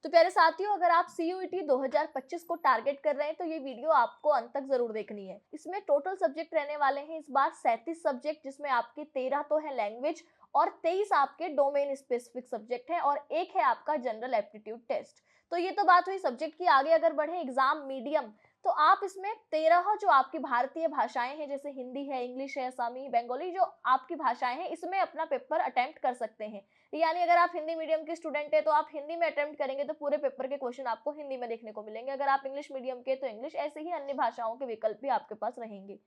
तो प्यारे साथियों, अगर आप सीयूईटी 2025 को टारगेट कर रहे हैं तो ये वीडियो आपको अंत तक जरूर देखनी है। इसमें टोटल सब्जेक्ट रहने वाले हैं इस बार 37 सब्जेक्ट, जिसमें आपके 13 तो है लैंग्वेज और 23 आपके डोमेन स्पेसिफिक सब्जेक्ट है और एक है आपका जनरल एप्टीट्यूड टेस्ट। तो ये तो बात हुई सब्जेक्ट की। आगे अगर बढ़े एग्जाम मीडियम, तो आप इसमें 13 जो आपकी भारतीय भाषाएं हैं, जैसे हिंदी है, इंग्लिश है, असमी, बंगाली, जो आपकी भाषाएं हैं, इसमें अपना पेपर अटेम्प्ट कर सकते हैं। यानी अगर आप हिंदी मीडियम के स्टूडेंट है तो आप हिंदी में अटेम्प्ट करेंगे तो पूरे पेपर के क्वेश्चन आपको हिंदी में देखने को मिलेंगे। अगर आप इंग्लिश मीडियम के तो इंग्लिश, ऐसे ही अन्य भाषाओं के विकल्प भी आपके पास रहेंगे।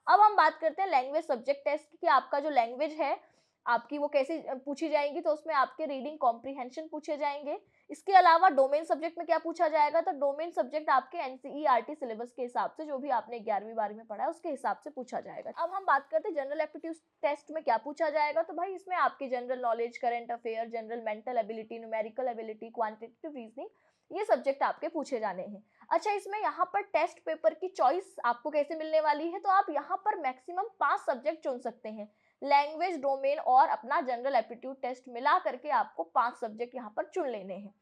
अब हम बात करते हैं लैंग्वेज सब्जेक्ट टेस्ट की, कि आपका जो लैंग्वेज है आपकी वो कैसी पूछी जाएंगी। तो उसमें आपके रीडिंग कॉम्प्रिहेंशन पूछे जाएंगे। इसके अलावा डोमेन सब्जेक्ट में क्या पूछा जाएगा, तो डोमेन सब्जेक्ट आपके एनसीईआरटी सिलेबस के हिसाब से, जो भी आपने 11वीं 12वीं में पढ़ा है उसके हिसाब से पूछा जाएगा। अब हम बात करते हैं जनरल एप्टीट्यूड टेस्ट में क्या पूछा जाएगा। तो भाई इसमें आपकी general knowledge, current affair, general mental ability, numerical ability, quantitative reasoning, ये सब्जेक्ट आपके पूछे जाने हैं। अच्छा, इसमें यहाँ पर टेस्ट पेपर की चॉइस आपको कैसे मिलने वाली है, तो आप यहाँ पर मैक्सिमम 5 सब्जेक्ट चुन सकते हैं। लैंग्वेज, डोमेन और अपना जनरल एप्टीट्यूड टेस्ट मिला करके आपको 5 सब्जेक्ट यहाँ पर चुन लेने हैं।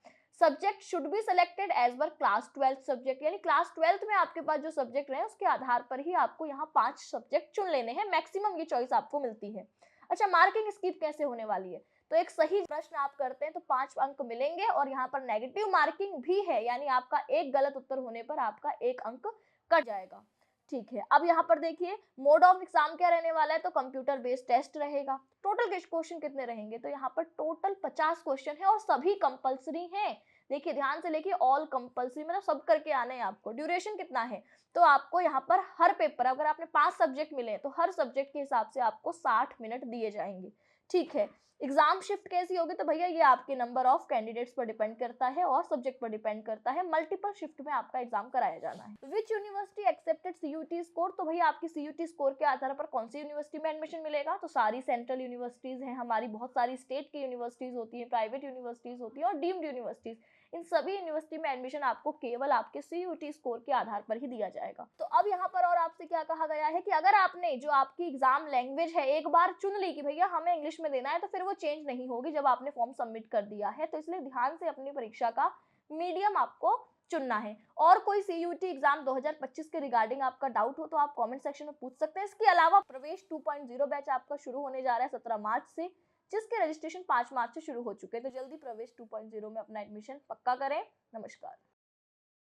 Subject should be selected as per class 12 subject, यानी क्लास 12 में आपके पास जो सब्जेक्ट रहे उसके आधार पर ही आपको यहाँ 5 सब्जेक्ट चुन लेने हैं। मैक्सिमम ये चॉइस आपको मिलती है। अच्छा, मार्किंग स्कीम कैसे होने वाली है, तो एक सही प्रश्न आप करते हैं तो 5 अंक मिलेंगे और यहाँ पर नेगेटिव मार्किंग भी है, यानी आपका एक गलत उत्तर होने पर आपका 1 अंक कट जाएगा। ठीक है, अब यहाँ पर देखिए मोड ऑफ एग्जाम क्या रहने वाला है, तो कंप्यूटर बेस्ड टेस्ट रहेगा। टोटल क्वेश्चन कितने रहेंगे, तो यहाँ पर टोटल 50 क्वेश्चन है और सभी कंपलसरी हैं। देखिए ध्यान से लेके, ऑल कंपलसरी, मतलब सब करके आने हैं आपको। ड्यूरेशन कितना है, तो आपको यहाँ पर हर पेपर, अगर आपने 5 सब्जेक्ट मिले तो हर सब्जेक्ट के हिसाब से आपको 60 मिनट दिए जाएंगे। ठीक है, एग्जाम शिफ्ट कैसी होगी, तो भैया ये आपके नंबर ऑफ कैंडिडेट्स पर डिपेंड करता है और सब्जेक्ट पर डिपेंड करता है। मल्टीपल शिफ्ट में आपका एग्जाम कराया जाना है। Which university accepted CUET score, तो भैया आपकी सीयूटी स्कोर के आधार पर कौन सी यूनिवर्सिटी में एडमिशन मिलेगा, तो सारी सेंट्रल यूनिवर्सिटीज हैं हमारी, बहुत सारी स्टेट की यूनिवर्सिटीज होती है, प्राइवेट यूनिवर्सिटीज होती है और डीम्ड यूनिवर्सिटीज। इन सभी यूनिवर्सिटी में एडमिशन आपको केवल आपके सीयूटी स्कोर के आधार पर ही दिया जाएगा। तो अब यहाँ पर और आपसे क्या कहा गया है कि अगर आपने जो आपकी एग्जाम लैंग्वेज है एक बार चुन ली कि भैया हमें इंग्लिश में देना है, तो फिर वो चेंज नहीं होगी जब आपने फॉर्म सबमिट कर दिया है। तो इसलिए ध्यान से अपनी परीक्षा का मीडियम आपको चुनना है। और कोई सीयूटी एग्जाम 2025 के रिगार्डिंग आपका डाउट हो तो आप कमेंट सेक्शन में पूछ सकते हैं। इसके अलावा प्रवेश 2.0 बैच आपका शुरू होने जा रहा है 17 मार्च से, जिसके रजिस्ट्रेशन 5 मार्च से शुरू हो चुके हैं। तो जल्दी प्रवेश 2.0 में अपना एडमिशन पक्का करें। नमस्कार।